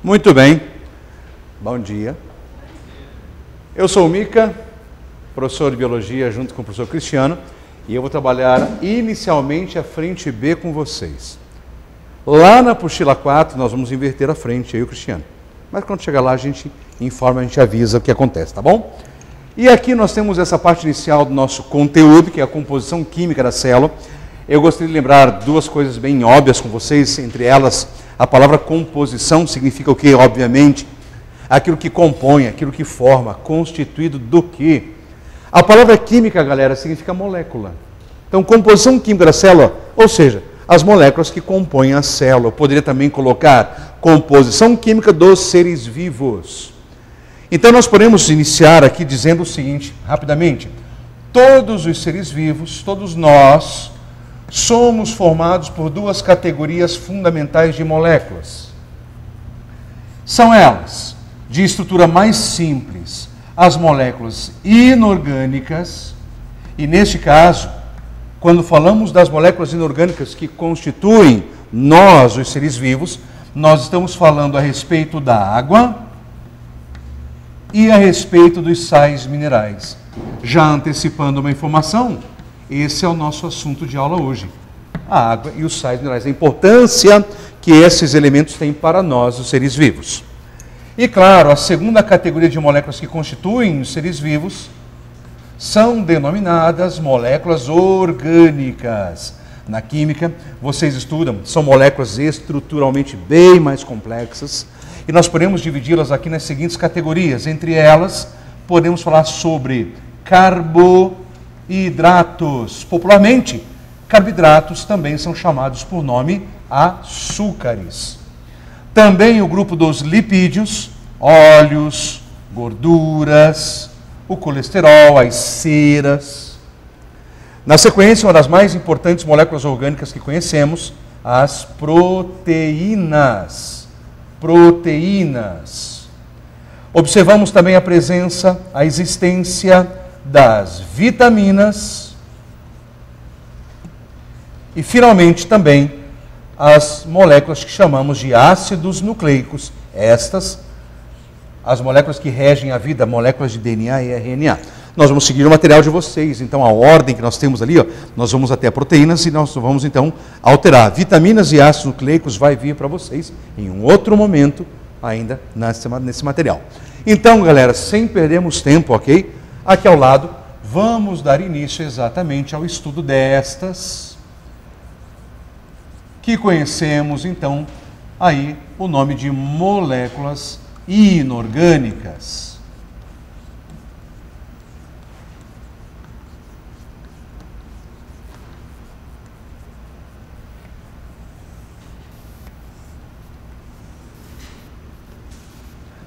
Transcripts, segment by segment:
Muito bem, bom dia. Eu sou o Mica, professor de Biologia junto com o professor Cristiano, e eu vou trabalhar inicialmente a frente B com vocês. Lá na apostila 4 nós vamos inverter a frente, eu e o Cristiano. Mas quando chegar lá a gente informa, a gente avisa o que acontece, tá bom? E aqui nós temos essa parte inicial do nosso conteúdo, que é a composição química da célula. Eu gostaria de lembrar duas coisas bem óbvias com vocês, entre elas a palavra composição significa o quê? Obviamente, aquilo que compõe, aquilo que forma, constituído do quê? A palavra química, galera, significa molécula. Então, composição química da célula, ou seja, as moléculas que compõem a célula. Eu poderia também colocar composição química dos seres vivos. Então, nós podemos iniciar aqui dizendo o seguinte, rapidamente. Todos os seres vivos, todos nós, somos formados por duas categorias fundamentais de moléculas. São elas, de estrutura mais simples, as moléculas inorgânicas, e neste caso, quando falamos das moléculas inorgânicas que constituem nós, os seres vivos, nós estamos falando a respeito da água e a respeito dos sais minerais. Já antecipando uma informação, esse é o nosso assunto de aula hoje. A água e os sais minerais. A importância que esses elementos têm para nós, os seres vivos. E claro, a segunda categoria de moléculas que constituem os seres vivos são denominadas moléculas orgânicas. Na química, vocês estudam, são moléculas estruturalmente bem mais complexas. E nós podemos dividi-las aqui nas seguintes categorias. Entre elas, podemos falar sobre carboidratos. Popularmente, carboidratos também são chamados por nome açúcares. Também o grupo dos lipídios, óleos, gorduras, o colesterol, as ceras. Na sequência, uma das mais importantes moléculas orgânicas que conhecemos, as proteínas. Proteínas. Observamos também a presença, a existência das vitaminas e, finalmente, também as moléculas que chamamos de ácidos nucleicos. Estas, as moléculas que regem a vida, moléculas de DNA e RNA. Nós vamos seguir o material de vocês, então a ordem que nós temos ali, ó, nós vamos até proteínas e nós vamos então alterar. Vitaminas e ácidos nucleicos vai vir para vocês em um outro momento ainda nesse material. Então, galera, sem perdermos tempo, ok? Aqui ao lado, vamos dar início exatamente ao estudo destas, que conhecemos, então, aí o nome de moléculas inorgânicas.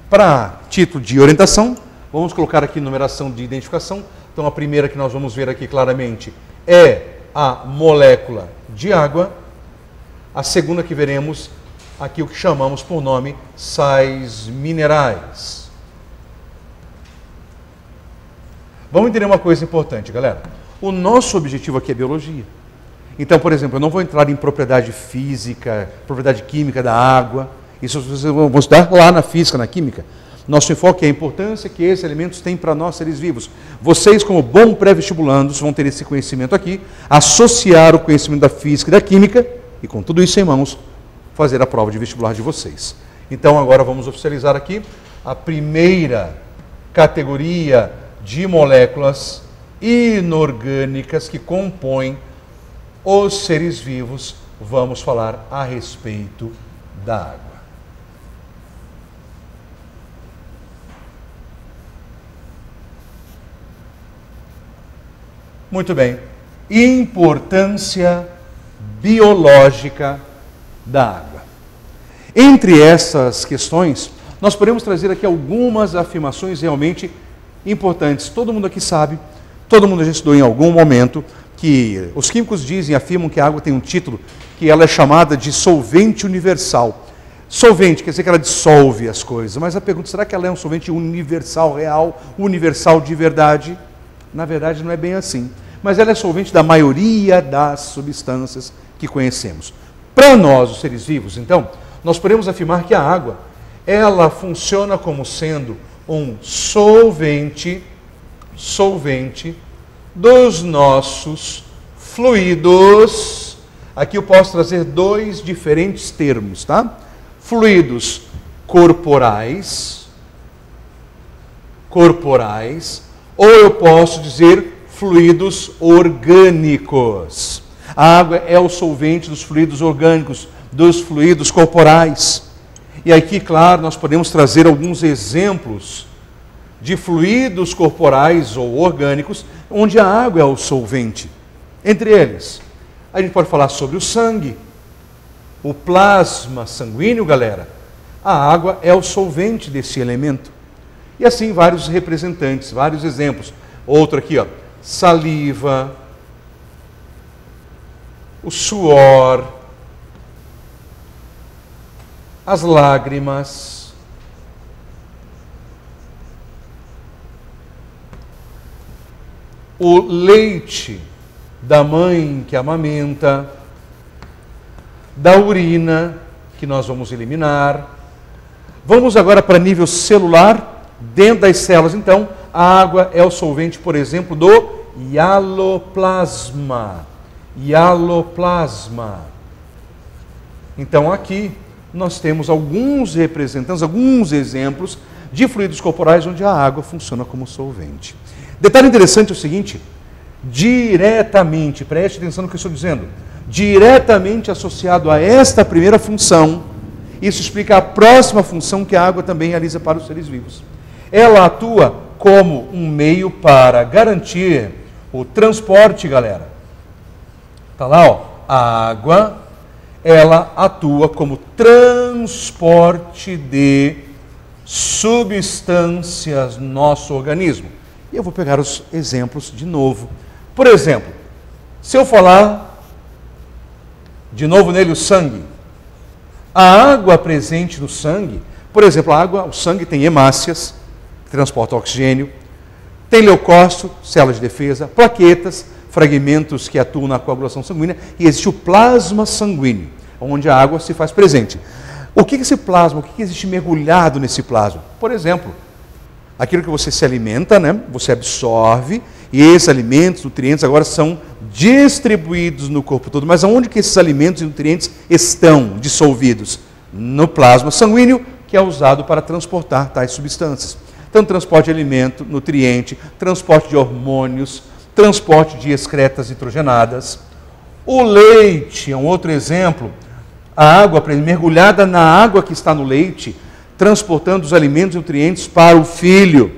Para título de orientação, vamos colocar aqui numeração de identificação. Então, a primeira que nós vamos ver aqui claramente é a molécula de água. A segunda que veremos aqui o que chamamos por nome sais minerais. Vamos entender uma coisa importante, galera. O nosso objetivo aqui é biologia. Então, por exemplo, eu não vou entrar em propriedade física, propriedade química da água. Isso vocês vão estudar lá na física, na química. Nosso enfoque é a importância que esses elementos têm para nós, seres vivos. Vocês, como bons pré-vestibulandos, vão ter esse conhecimento aqui, associar o conhecimento da física e da química, e com tudo isso em mãos, fazer a prova de vestibular de vocês. Então, agora vamos oficializar aqui a primeira categoria de moléculas inorgânicas que compõem os seres vivos. Vamos falar a respeito da água. Muito bem. Importância biológica da água. Entre essas questões, nós podemos trazer aqui algumas afirmações realmente importantes. Todo mundo aqui sabe, todo mundo já estudou em algum momento, que os químicos dizem, afirmam que a água tem um título, que ela é chamada de solvente universal. Solvente quer dizer que ela dissolve as coisas, mas a pergunta, será que ela é um solvente universal, real, universal de verdade? Na verdade, não é bem assim. Mas ela é solvente da maioria das substâncias que conhecemos. Para nós, os seres vivos, então, nós podemos afirmar que a água ela funciona como sendo um solvente dos nossos fluidos. Aqui eu posso trazer dois diferentes termos, tá? Fluidos corporais, ou eu posso dizer fluidos orgânicos. A água é o solvente dos fluidos orgânicos, dos fluidos corporais. E aqui, claro, nós podemos trazer alguns exemplos de fluidos corporais ou orgânicos, onde a água é o solvente. Entre eles, a gente pode falar sobre o sangue, o plasma sanguíneo, galera. A água é o solvente desse elemento. E assim vários representantes, vários exemplos. Outro aqui, ó, saliva, o suor, as lágrimas, o leite da mãe que amamenta, da urina que nós vamos eliminar. Vamos agora para nível celular, dentro das células. Então, a água é o solvente, por exemplo, do hialoplasma. Então, aqui nós temos alguns representantes, alguns exemplos de fluidos corporais onde a água funciona como solvente. Detalhe interessante é o seguinte: diretamente, preste atenção no que eu estou dizendo, diretamente associado a esta primeira função, isso explica a próxima função que a água também realiza para os seres vivos. Ela atua como um meio para garantir o transporte, galera. Tá lá, ó, a água, ela atua como transporte de substâncias no nosso organismo. E eu vou pegar os exemplos de novo. Por exemplo, se eu falar de novo nele o sangue, a água presente no sangue, por exemplo, o sangue tem hemácias, que transportam oxigênio, tem leucócito, células de defesa, plaquetas, fragmentos que atuam na coagulação sanguínea, e existe o plasma sanguíneo, onde a água se faz presente. O que é esse plasma? O que existe mergulhado nesse plasma? Por exemplo, aquilo que você se alimenta, né? Você absorve, e esses alimentos, nutrientes, agora são distribuídos no corpo todo. Mas aonde que esses alimentos e nutrientes estão dissolvidos? No plasma sanguíneo, que é usado para transportar tais substâncias. Então, transporte de alimento, nutriente, transporte de hormônios, transporte de excretas nitrogenadas. O leite é um outro exemplo. A água mergulhada na água que está no leite, transportando os alimentos e nutrientes para o filho.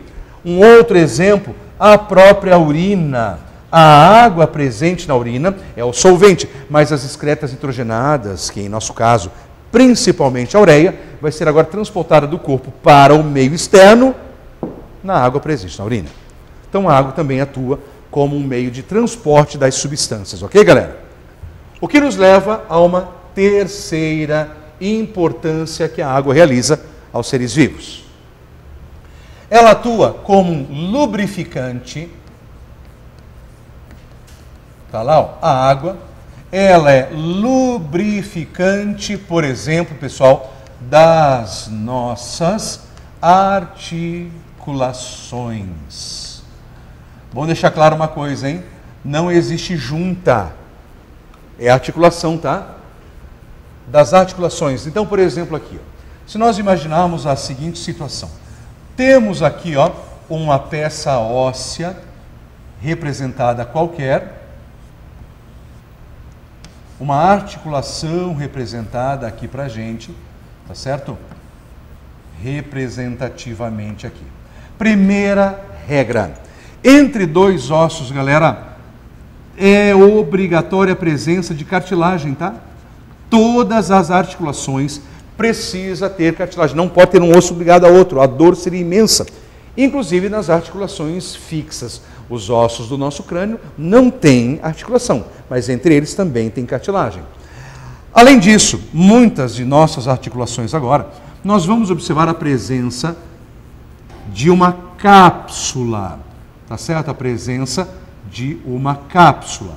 Um outro exemplo, a própria urina. A água presente na urina é o solvente, mas as excretas nitrogenadas, que em nosso caso, principalmente a ureia, vai ser agora transportada do corpo para o meio externo na água presente na urina. Então a água também atua como um meio de transporte das substâncias, ok, galera? O que nos leva a uma terceira importância que a água realiza aos seres vivos. Ela atua como um lubrificante. Está lá, ó, a água. Ela é lubrificante, por exemplo, pessoal, das nossas articulações. Vou deixar claro uma coisa, hein? Não existe junta. É articulação, tá? Das articulações. Então, por exemplo, aqui, ó, se nós imaginarmos a seguinte situação. Temos aqui, ó, uma peça óssea representada qualquer, uma articulação representada aqui para a gente, tá certo? Representativamente aqui. Primeira regra. Entre dois ossos, galera, é obrigatória a presença de cartilagem, tá? Todas as articulações precisam ter cartilagem. Não pode ter um osso ligado a outro. A dor seria imensa. Inclusive nas articulações fixas. Os ossos do nosso crânio não têm articulação, mas entre eles também tem cartilagem. Além disso, muitas de nossas articulações agora, nós vamos observar a presença de uma cápsula, tá certo? A presença de uma cápsula.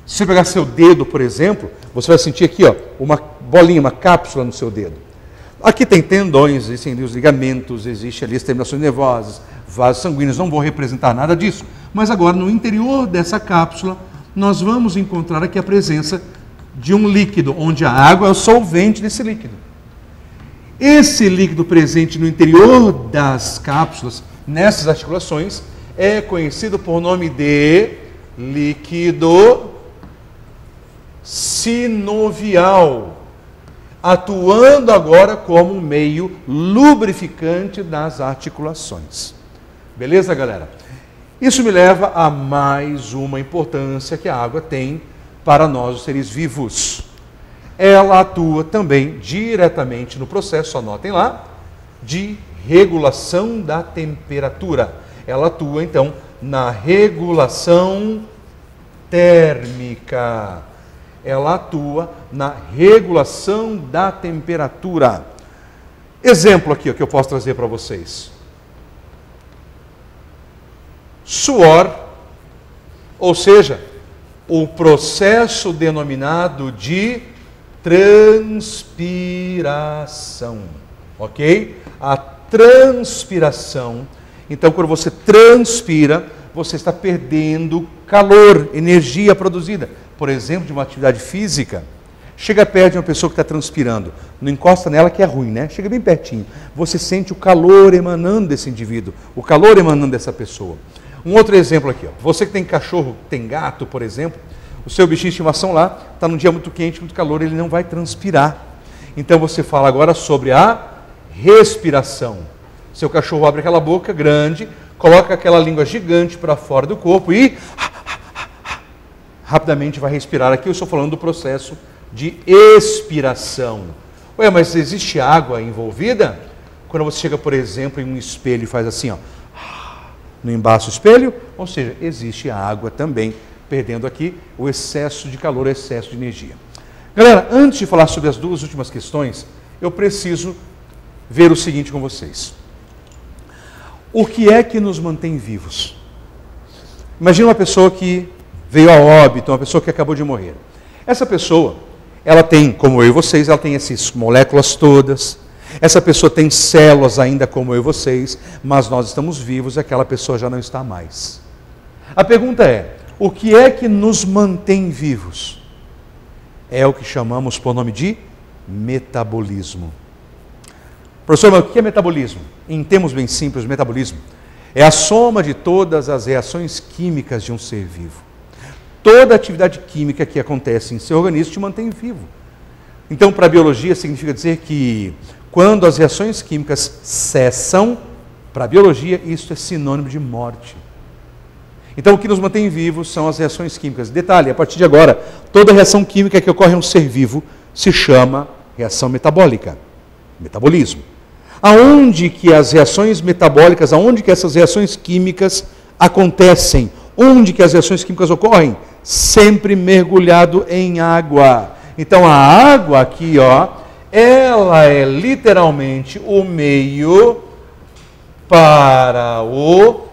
Se você pegar seu dedo, por exemplo, você vai sentir aqui, ó, uma bolinha, uma cápsula no seu dedo. Aqui tem tendões, existem os ligamentos, existe ali as terminações nervosas, vasos sanguíneos, não vou representar nada disso. Mas agora, no interior dessa cápsula, nós vamos encontrar aqui a presença de um líquido, onde a água é o solvente desse líquido. Esse líquido presente no interior das cápsulas, nessas articulações, é conhecido por nome de líquido sinovial, atuando agora como um meio lubrificante das articulações. Beleza, galera? Isso me leva a mais uma importância que a água tem para nós, os seres vivos. Ela atua também diretamente no processo, anotem lá, de regulação da temperatura. Ela atua, então, na regulação térmica. Ela atua na regulação da temperatura. Exemplo aqui ó, que eu posso trazer para vocês. Suor, ou seja, o processo denominado de transpiração, ok? A transpiração. Então, quando você transpira, você está perdendo calor, energia produzida. Por exemplo, de uma atividade física, chega perto de uma pessoa que está transpirando, não encosta nela que é ruim, né? Chega bem pertinho, você sente o calor emanando desse indivíduo, o calor emanando dessa pessoa. Um outro exemplo aqui, ó. Você que tem cachorro, tem gato, por exemplo, o seu bichinho de estimação lá, está num dia muito quente, muito calor, ele não vai transpirar. Então você fala agora sobre a respiração. Seu cachorro abre aquela boca grande, coloca aquela língua gigante para fora do corpo e rapidamente vai respirar. Aqui eu estou falando do processo de expiração. Ué, mas existe água envolvida? Quando você chega, por exemplo, em um espelho e faz assim, ó, no embaixo do espelho, ou seja, existe água também, perdendo aqui o excesso de calor, o excesso de energia. Galera, antes de falar sobre as duas últimas questões, eu preciso ver o seguinte com vocês. O que é que nos mantém vivos? Imagina uma pessoa que veio a óbito, uma pessoa que acabou de morrer. Essa pessoa, ela tem, como eu e vocês, ela tem essas moléculas todas. Essa pessoa tem células ainda como eu e vocês, mas nós estamos vivos e aquela pessoa já não está mais. A pergunta é, o que é que nos mantém vivos? É o que chamamos por nome de metabolismo. Professor, mas o que é metabolismo? Em termos bem simples, metabolismo é a soma de todas as reações químicas de um ser vivo. Toda atividade química que acontece em seu organismo te mantém vivo. Então, para a biologia, significa dizer que quando as reações químicas cessam, para a biologia, isso é sinônimo de morte. Então, o que nos mantém vivos são as reações químicas. Detalhe, a partir de agora, toda reação química que ocorre em um ser vivo se chama reação metabólica, metabolismo. Aonde que as reações metabólicas, aonde que essas reações químicas acontecem? Onde que as reações químicas ocorrem? Sempre mergulhado em água. Então, a água aqui, ó, ela é literalmente o meio para o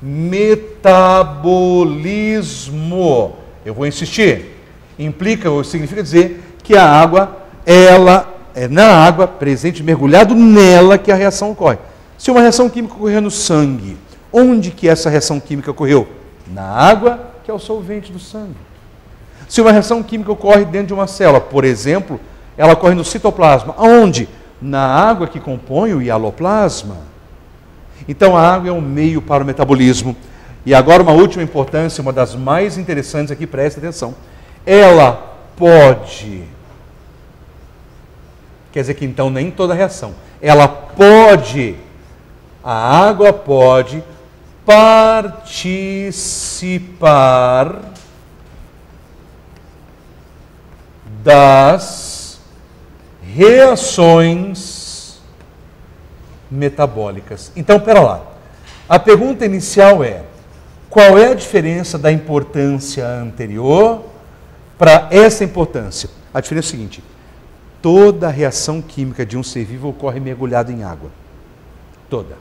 metabolismo. Eu vou insistir. Implica ou significa dizer que a água, ela é na água, presente, mergulhado nela que a reação ocorre. Se uma reação química ocorrer no sangue, onde que essa reação química ocorreu? Na água, que é o solvente do sangue. Se uma reação química ocorre dentro de uma célula, por exemplo, ela ocorre no citoplasma. Aonde? Na água que compõe o hialoplasma. Então a água é um meio para o metabolismo. E agora uma última importância, uma das mais interessantes aqui, preste atenção. Ela pode, quer dizer que então nem toda reação, ela pode, a água pode participar das reações metabólicas. Então, pera lá. A pergunta inicial é: qual é a diferença da importância anterior para essa importância? A diferença é a seguinte: toda reação química de um ser vivo ocorre mergulhado em água. Toda.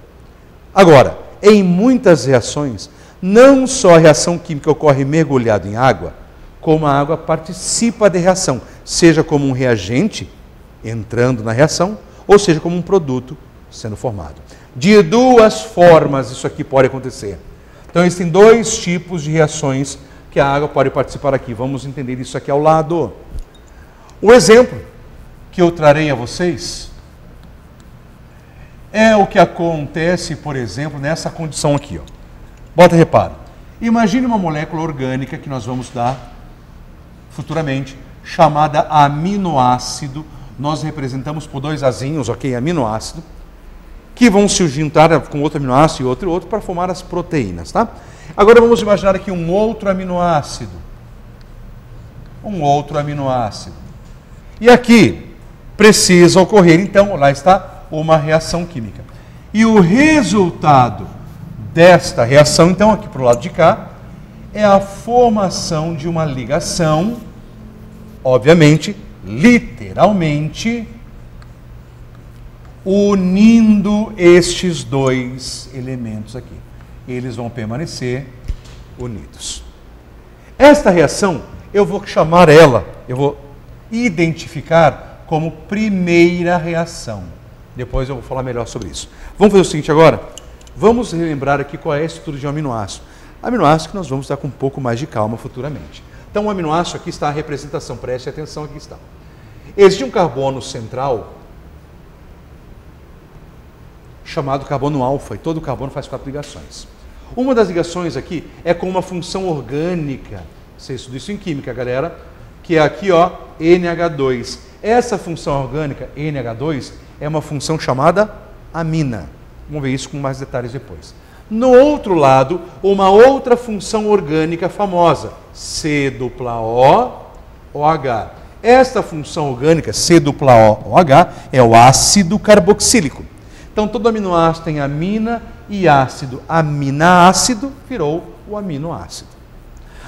Agora, em muitas reações, não só a reação química ocorre mergulhado em água, como a água participa da reação, seja como um reagente entrando na reação, ou seja, como um produto sendo formado. De duas formas isso aqui pode acontecer. Então existem dois tipos de reações que a água pode participar aqui. Vamos entender isso aqui ao lado. O exemplo que eu trarei a vocês é o que acontece, por exemplo, nessa condição aqui. Ó. Bota reparo. Imagine uma molécula orgânica que nós vamos dar futuramente, chamada aminoácido. Nós representamos por dois azinhos, ok? Aminoácido, que vão se juntar com outro aminoácido e outro para formar as proteínas, tá? Agora vamos imaginar aqui um outro aminoácido. Um outro aminoácido. E aqui precisa ocorrer, então, lá está, uma reação química. E o resultado desta reação, então, aqui para o lado de cá, é a formação de uma ligação, obviamente, literalmente, unindo estes dois elementos aqui. Eles vão permanecer unidos. Esta reação, eu vou chamar ela, eu vou identificar como primeira reação. Depois eu vou falar melhor sobre isso. Vamos fazer o seguinte agora? Vamos relembrar aqui qual é a estrutura de um aminoácido. Aminoácido que nós vamos dar com um pouco mais de calma futuramente. Então o aminoácido, aqui está a representação, preste atenção, aqui está. Existe um carbono central chamado carbono alfa, e todo carbono faz 4 ligações. Uma das ligações aqui é com uma função orgânica, você estuda isso em química, galera, que é aqui, ó, NH2. Essa função orgânica, NH2, é uma função chamada amina. Vamos ver isso com mais detalhes depois. No outro lado, uma outra função orgânica famosa, C-O-OH. Esta função orgânica, C-O-OH, é o ácido carboxílico. Então, todo aminoácido tem amina e ácido. Aminoácido virou o aminoácido.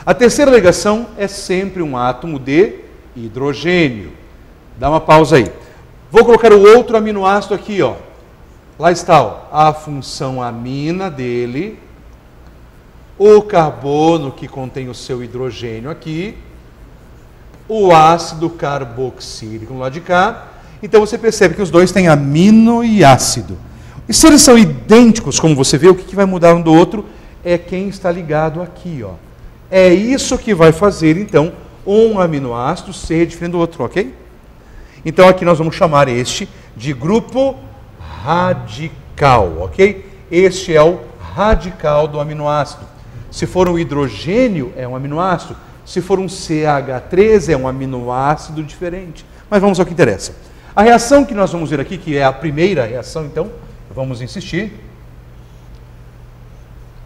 A terceira ligação é sempre um átomo de hidrogênio. Dá uma pausa aí. Vou colocar o outro aminoácido aqui, ó. Lá está, ó, a função amina dele, o carbono que contém o seu hidrogênio aqui, o ácido carboxílico do lado de cá. Então você percebe que os dois têm amino e ácido. E se eles são idênticos, como você vê, o que vai mudar um do outro é quem está ligado aqui, ó. É isso que vai fazer, então, um aminoácido ser diferente do outro, ok? Então aqui nós vamos chamar este de grupo radical, ok? Este é o radical do aminoácido. Se for um hidrogênio, é um aminoácido. Se for um CH3, é um aminoácido diferente. Mas vamos ao que interessa. A reação que nós vamos ver aqui, que é a primeira reação, então, vamos insistir.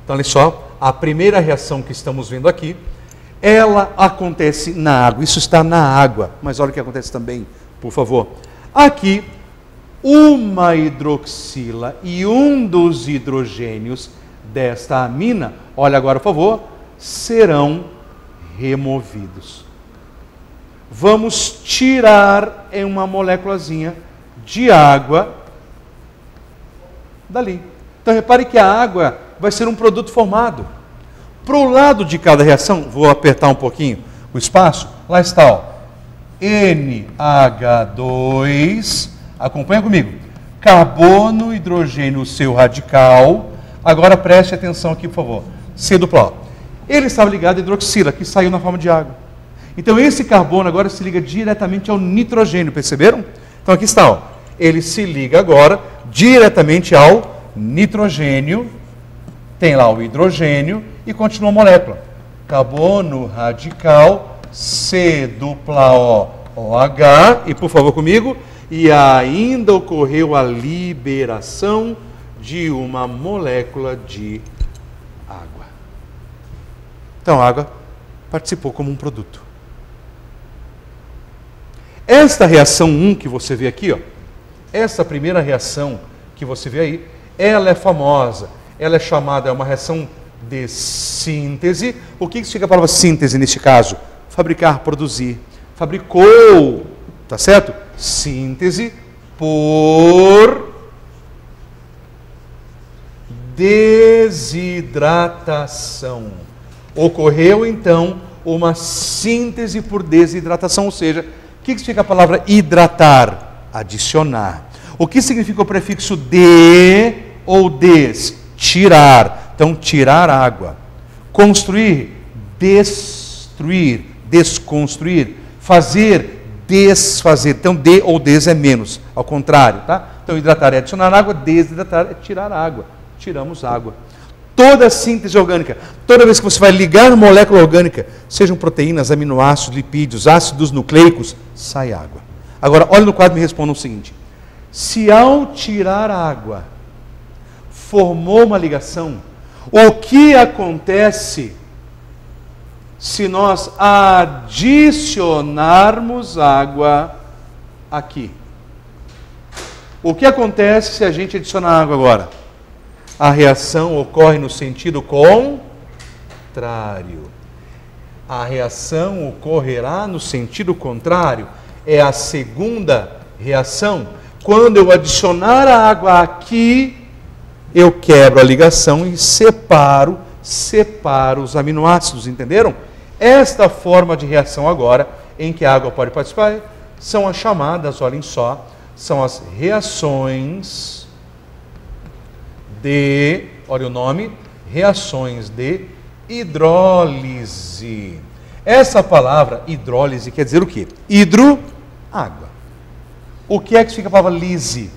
Então, olha só, a primeira reação que estamos vendo aqui, ela acontece na água. Isso está na água, mas olha o que acontece também, por favor. Aqui, uma hidroxila e um dos hidrogênios desta amina, olha agora, por favor, serão removidos. Vamos tirar em uma moléculazinha de água dali. Então repare que a água vai ser um produto formado. Para o lado de cada reação, vou apertar um pouquinho o espaço, lá está, ó, NH2, acompanha comigo, carbono, hidrogênio, seu radical. Agora preste atenção aqui, por favor, C-O. Ele estava ligado à hidroxila, que saiu na forma de água. Então esse carbono agora se liga diretamente ao nitrogênio, perceberam? Então aqui está, ó, ele se liga agora diretamente ao nitrogênio, tem lá o hidrogênio e continua a molécula. Carbono radical, C-O-OH, e por favor comigo, e ainda ocorreu a liberação de uma molécula de água. Então a água participou como um produto. Esta reação 1 que você vê aqui, ó, essa primeira reação que você vê aí, ela é famosa, ela é chamada, é uma reação de síntese. O que significa a palavra síntese neste caso? Fabricar, produzir. Fabricou, tá certo? Síntese por desidratação. Ocorreu então uma síntese por desidratação, ou seja, o que significa a palavra hidratar? Adicionar. O que significa o prefixo de ou des? Tirar. Então, tirar água. Construir, destruir, desconstruir. Fazer, desfazer. Então, de ou des é menos. Ao contrário, tá? Então, hidratar é adicionar água, desidratar é tirar água. Tiramos água. Toda a síntese orgânica, toda vez que você vai ligar molécula orgânica, sejam proteínas, aminoácidos, lipídios, ácidos nucleicos, sai água. Agora, olha no quadro e me responda o seguinte: se ao tirar água formou uma ligação, o que acontece se nós adicionarmos água aqui? O que acontece se a gente adicionar água agora? A reação ocorre no sentido contrário. A reação ocorrerá no sentido contrário. É a segunda reação. Quando eu adicionar a água aqui, eu quebro a ligação e separo os aminoácidos, entenderam? Esta forma de reação agora, em que a água pode participar, são as chamadas, olhem só, são as reações de, olha o nome, reações de hidrólise. Essa palavra hidrólise quer dizer o quê? Hidro, água. O que é que significa a palavra lise?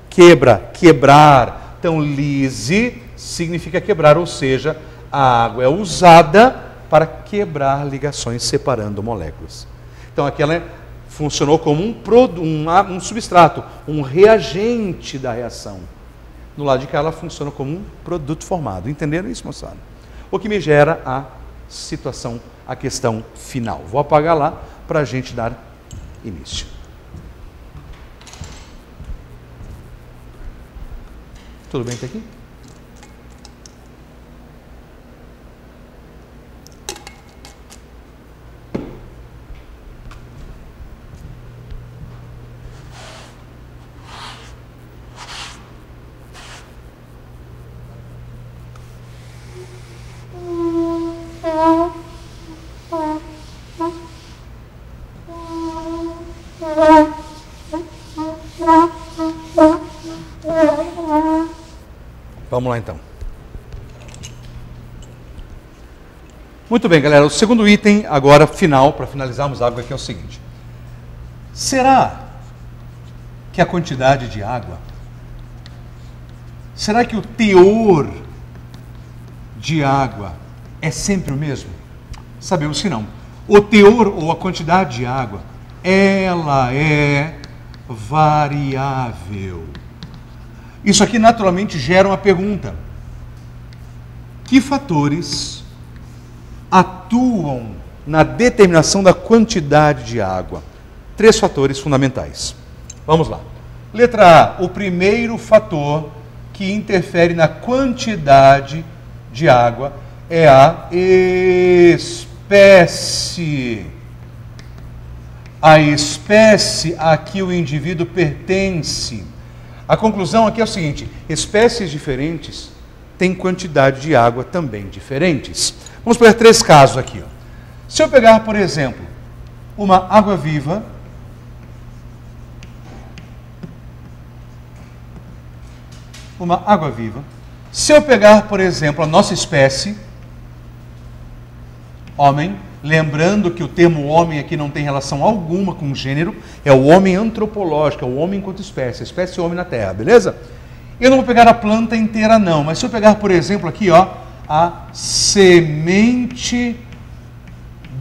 Quebra, quebrar. Então, lise significa quebrar, ou seja, a água é usada para quebrar ligações separando moléculas. Então, aqui ela funcionou como um substrato, um reagente da reação. No lado de cá ela funciona como um produto formado. Entenderam isso, moçada? O que me gera a situação, a questão final. Vou apagar lá para a gente dar início. Tudo bem até aqui? Vamos lá então. Muito bem, galera. O segundo item, agora final, para finalizarmos a água aqui, é o seguinte. Será que a quantidade de água, será que o teor de água é sempre o mesmo? Sabemos que não. O teor ou a quantidade de água, ela é variável. Isso aqui naturalmente gera uma pergunta: que fatores atuam na determinação da quantidade de água? 3 fatores fundamentais. Vamos lá. Letra A, o primeiro fator que interfere na quantidade de água é a espécie. A espécie a que o indivíduo pertence. A conclusão aqui é o seguinte: espécies diferentes têm quantidade de água também diferentes. Vamos pegar 3 casos aqui. Ó. Se eu pegar, por exemplo, uma água-viva, se eu pegar, por exemplo, a nossa espécie, homem, lembrando que o termo homem aqui não tem relação alguma com gênero, é o homem antropológico, é o homem enquanto espécie, a espécie homem na Terra, beleza? Eu não vou pegar a planta inteira não, mas se eu pegar, por exemplo, aqui, ó, a semente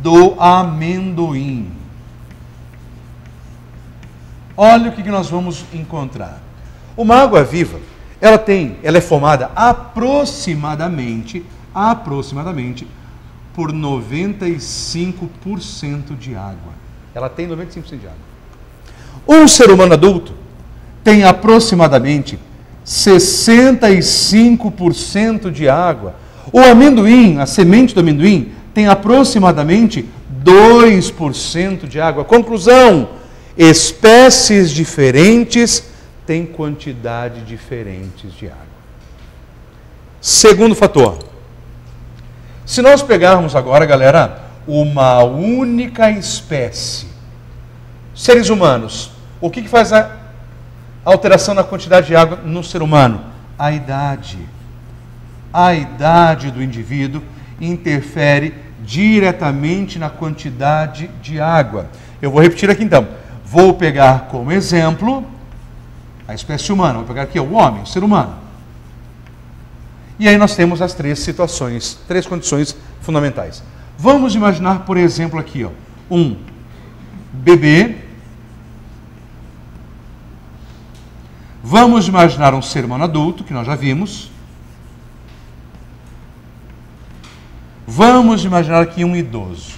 do amendoim. Olha o que nós vamos encontrar. Uma água viva, ela é formada aproximadamente por 95% de água. Ela tem 95% de água. Um ser humano adulto tem aproximadamente 65% de água. O amendoim, a semente do amendoim, tem aproximadamente 2% de água. Conclusão: espécies diferentes têm quantidade diferentes de água. Segundo fator. Se nós pegarmos agora, galera, uma única espécie, seres humanos, o que faz Alteração na quantidade de água no ser humano. A idade. A idade do indivíduo interfere diretamente na quantidade de água. Eu vou repetir aqui então. Vou pegar como exemplo a espécie humana. Vou pegar aqui o homem, o ser humano. E aí nós temos as três situações, três condições fundamentais. Vamos imaginar, por exemplo, aqui, um bebê. Vamos imaginar um ser humano adulto, que nós já vimos. Vamos imaginar aqui um idoso.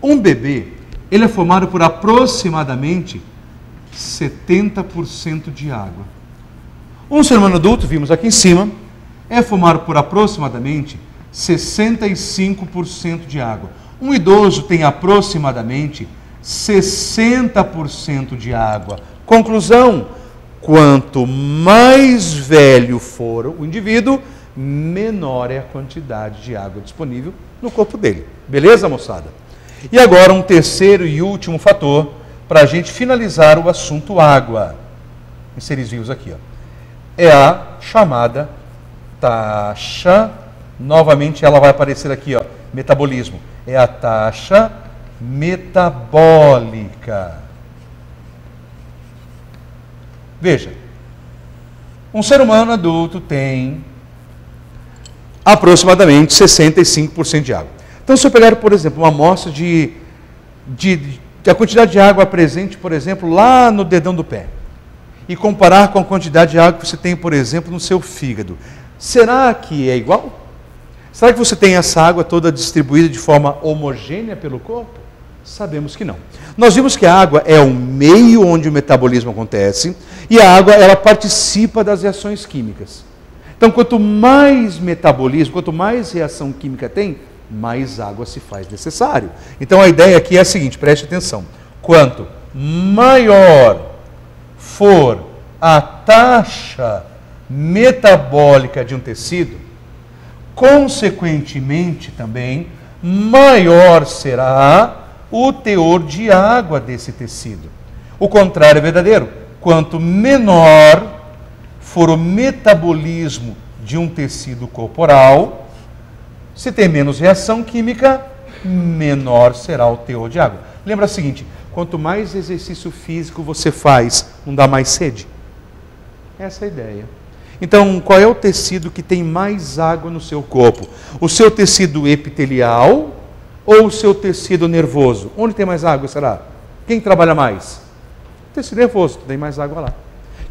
Um bebê, ele é formado por aproximadamente 70% de água. Um ser humano adulto, vimos aqui em cima, é formado por aproximadamente 65% de água. Um idoso tem aproximadamente 60% de água. Conclusão: quanto mais velho for o indivíduo, menor é a quantidade de água disponível no corpo dele. Beleza, moçada? E agora um terceiro e último fator para a gente finalizar o assunto água. Em seres vivos aqui, é a chamada taxa, novamente ela vai aparecer aqui, metabolismo. É a taxa metabólica. Veja, um ser humano adulto tem aproximadamente 65% de água. Então, se eu pegar, por exemplo, uma amostra da quantidade de água presente, por exemplo, lá no dedão do pé, e comparar com a quantidade de água que você tem, por exemplo, no seu fígado, será que é igual? Será que você tem essa água toda distribuída de forma homogênea pelo corpo? Sabemos que não. Nós vimos que a água é o meio onde o metabolismo acontece, e a água, ela participa das reações químicas. Então, quanto mais metabolismo, quanto mais reação química tem, mais água se faz necessário. Então, a ideia aqui é a seguinte, preste atenção. Quanto maior for a taxa metabólica de um tecido, consequentemente também, maior será o teor de água desse tecido. O contrário é verdadeiro. Quanto menor for o metabolismo de um tecido corporal, se tem menos reação química, menor será o teor de água. Lembra o seguinte, quanto mais exercício físico você faz, não dá mais sede? Essa é a ideia. Então, qual é o tecido que tem mais água no seu corpo? O seu tecido epitelial ou o seu tecido nervoso? Onde tem mais água, será? Quem trabalha mais? Tecido nervoso, tem mais água lá.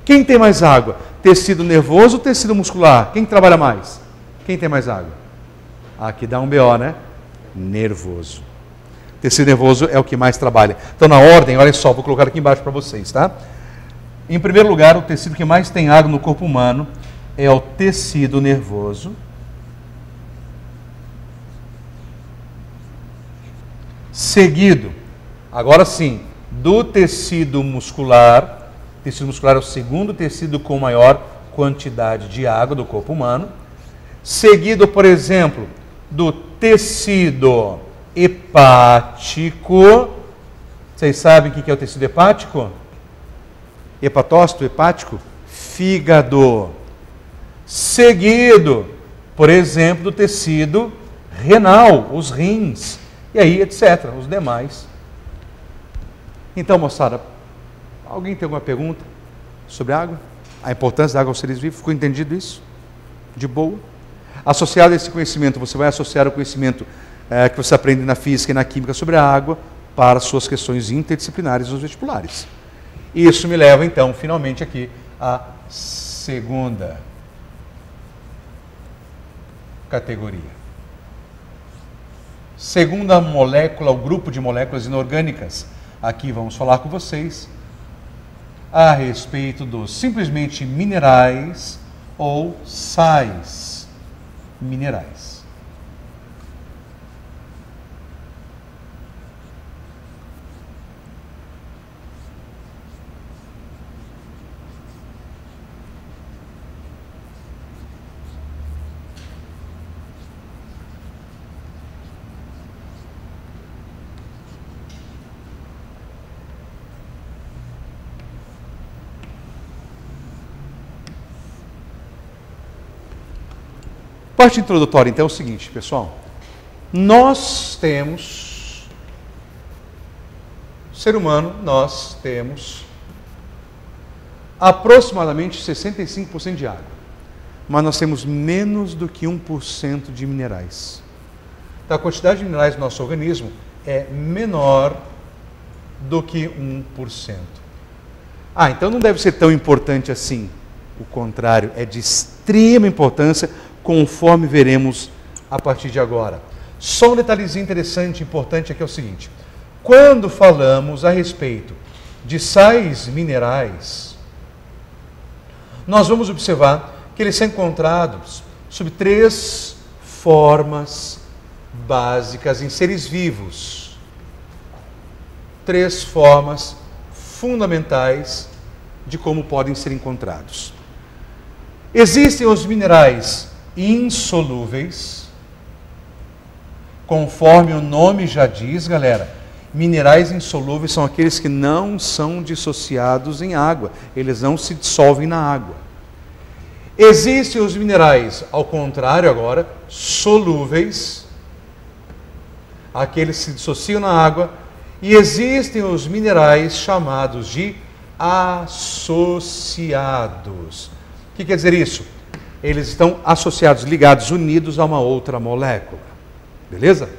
Quem tem mais água? Tecido nervoso ou tecido muscular? Quem trabalha mais? Quem tem mais água? Aqui dá um BO, né? Nervoso. Tecido nervoso é o que mais trabalha. Então, na ordem, olha só, vou colocar aqui embaixo para vocês, tá? Em primeiro lugar, o tecido que mais tem água no corpo humano é o tecido nervoso. Seguido, agora sim, do tecido muscular. O tecido muscular é o segundo tecido com maior quantidade de água do corpo humano. Seguido, por exemplo, do tecido hepático. Vocês sabem o que é o tecido hepático? Hepatócito, hepático, fígado. Seguido, por exemplo, do tecido renal, os rins, e aí, etc., os demais. Então, moçada, alguém tem alguma pergunta sobre a água? A importância da água aos seres vivos? Ficou entendido isso? De boa? Associado a esse conhecimento, você vai associar o conhecimento que você aprende na física e na química sobre a água para suas questões interdisciplinares nos vestibulares. Isso me leva, então, finalmente aqui à segunda categoria. Segunda molécula, o grupo de moléculas inorgânicas. Aqui vamos falar com vocês a respeito dos simplesmente minerais ou sais minerais. parte introdutória, então, é o seguinte, pessoal. Nós temos, ser humano, nós temos aproximadamente 65% de água. Mas nós temos menos do que 1% de minerais. Então, a quantidade de minerais do nosso organismo é menor do que 1%. Então não deve ser tão importante assim. O contrário, é de extrema importância, conforme veremos a partir de agora. Só um detalhezinho interessante, importante, aqui é o seguinte. Quando falamos a respeito de sais minerais, nós vamos observar que eles são encontrados sob 3 formas básicas em seres vivos. 3 formas fundamentais de como podem ser encontrados. Existem os minerais insolúveis, conforme o nome já diz, galera. Minerais insolúveis são aqueles que não são dissociados em água, eles não se dissolvem na água. Existem os minerais, ao contrário agora, solúveis, aqueles que se dissociam na água, e existem os minerais chamados de associados. O que quer dizer isso? Eles estão associados, ligados, unidos a uma outra molécula. Beleza?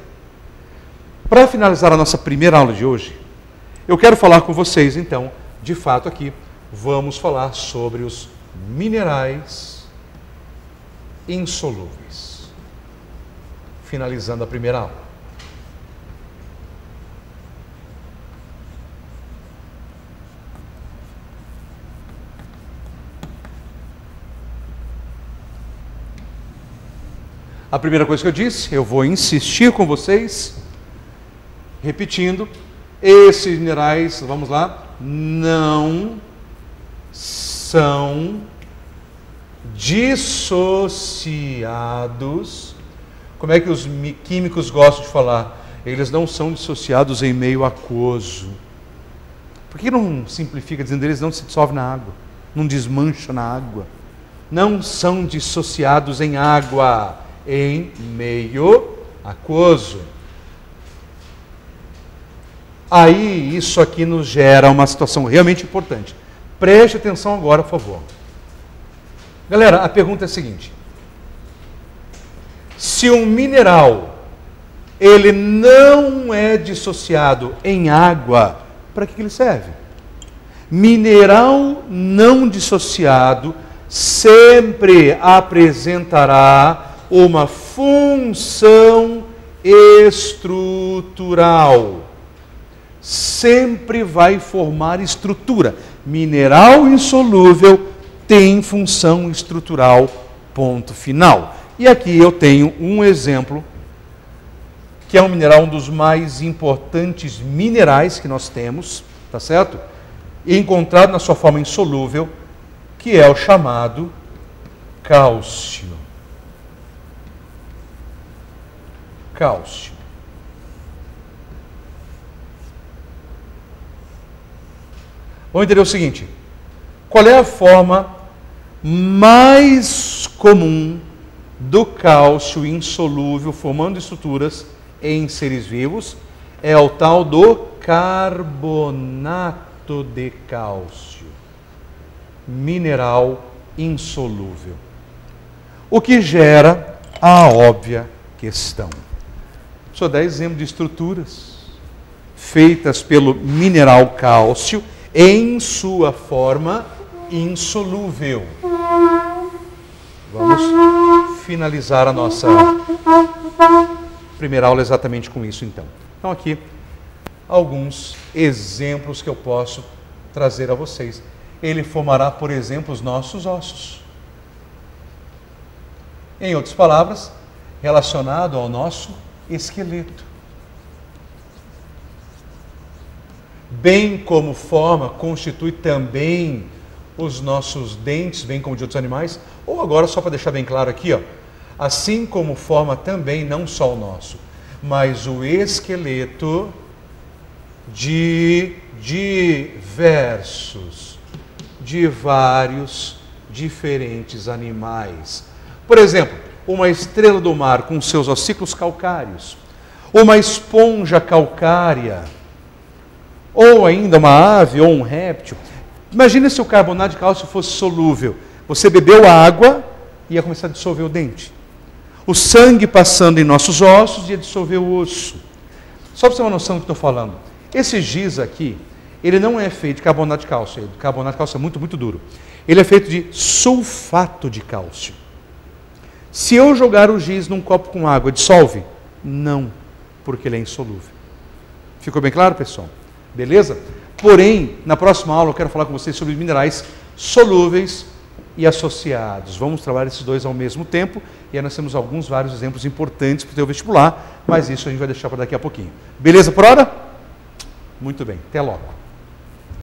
Para finalizar a nossa primeira aula de hoje, eu quero falar com vocês, então, de fato aqui, vamos falar sobre os minerais insolúveis. Finalizando a primeira aula. A primeira coisa que eu disse, eu vou insistir com vocês, repetindo, esses minerais, vamos lá, não são dissociados. Como é que os químicos gostam de falar? Eles não são dissociados em meio aquoso. Por que não simplifica dizendo eles não se dissolvem na água? Não desmancham na água? Não são dissociados em água, em meio aquoso. Aí, isso aqui nos gera uma situação realmente importante. Preste atenção agora, por favor. Galera, a pergunta é a seguinte. Se um mineral, ele não é dissociado em água, para que ele serve? Mineral não dissociado sempre apresentará uma função estrutural. Sempre vai formar estrutura. Mineral insolúvel tem função estrutural, ponto final. E aqui eu tenho um exemplo, que é um mineral, um dos mais importantes minerais que nós temos, tá certo? Encontrado na sua forma insolúvel, que é o chamado cálcio. Cálcio. Vamos entender o seguinte: qual é a forma mais comum do cálcio insolúvel formando estruturas em seres vivos? É o tal do carbonato de cálcio, mineral insolúvel. O que gera a óbvia questão. Só dá exemplo de estruturas feitas pelo mineral cálcio em sua forma insolúvel. Vamos finalizar a nossa primeira aula exatamente com isso, então. Então, aqui, alguns exemplos que eu posso trazer a vocês. Ele formará, por exemplo, os nossos ossos. Em outras palavras, relacionado ao nosso esqueleto. Bem como forma, constitui também os nossos dentes, bem como de outros animais. Ou agora, só para deixar bem claro aqui, ó, assim como forma também, não só o nosso, mas o esqueleto de vários diferentes animais. Por exemplo, uma estrela do mar com seus ossículos calcários, uma esponja calcária, ou ainda uma ave ou um réptil. Imagina se o carbonato de cálcio fosse solúvel. Você bebeu a água e ia começar a dissolver o dente. O sangue passando em nossos ossos ia dissolver o osso. Só para você ter uma noção do que estou falando. Esse giz aqui, ele não é feito de carbonato de cálcio. O carbonato de cálcio é muito, muito duro. Ele é feito de sulfato de cálcio. Se eu jogar o giz num copo com água, dissolve? Não, porque ele é insolúvel. Ficou bem claro, pessoal? Beleza? Porém, na próxima aula eu quero falar com vocês sobre minerais solúveis e associados. Vamos trabalhar esses dois ao mesmo tempo e aí nós temos vários exemplos importantes para o teu vestibular, mas isso a gente vai deixar para daqui a pouquinho. Beleza por hora? Muito bem, até logo.